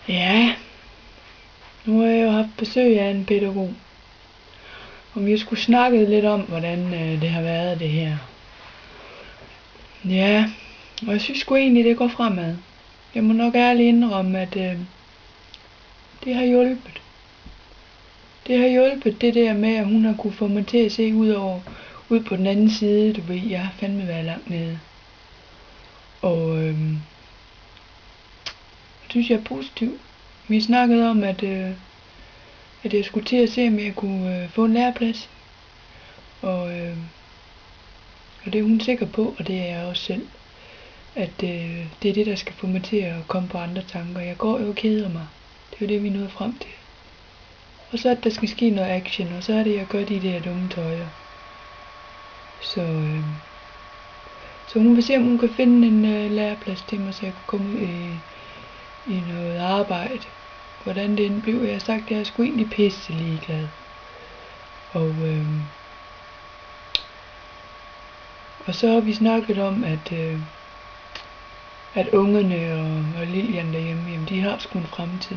Ja, nu har jeg jo haft besøg af en pædagog, og vi skulle snakke lidt om, hvordan det har været det her. Ja, og jeg synes sgu egentlig, det går fremad. Jeg må nok ærligt indrømme, at det har hjulpet. Det har hjulpet det der med, at hun har kunne få mig til at se ud på den anden side, du ved, jeg har fandme været langt nede. Og det synes jeg er positivt. Vi snakkede om, at jeg skulle til at se, om jeg kunne få en læreplads. Og det er hun sikker på, og det er jeg også selv. At det er det, der skal få mig til at komme på andre tanker. Jeg går jo og keder mig. Det er jo det, vi nåede frem til. Og så at der skal ske noget action, og så er det, jeg gør de der dumme tøjer. Så hun vil se, om hun kan finde en læreplads til mig, så jeg kan komme ud i noget arbejde. Hvordan det end blev, jeg har sagt, at jeg er sgu egentlig pisse ligeglad. Og så har vi snakket om, at ungerne og Lilian derhjemme, jamen, de har sgu en fremtid.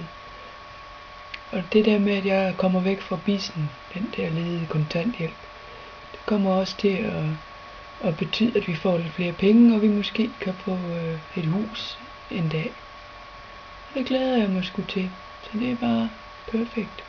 Og det der med, at jeg kommer væk fra bissen, den der ledige kontanthjælp, det kommer også til at betyde, at vi får lidt flere penge, og vi måske kan få et hus en dag. Og det glæder jeg mig sgu til. Så det er bare perfekt.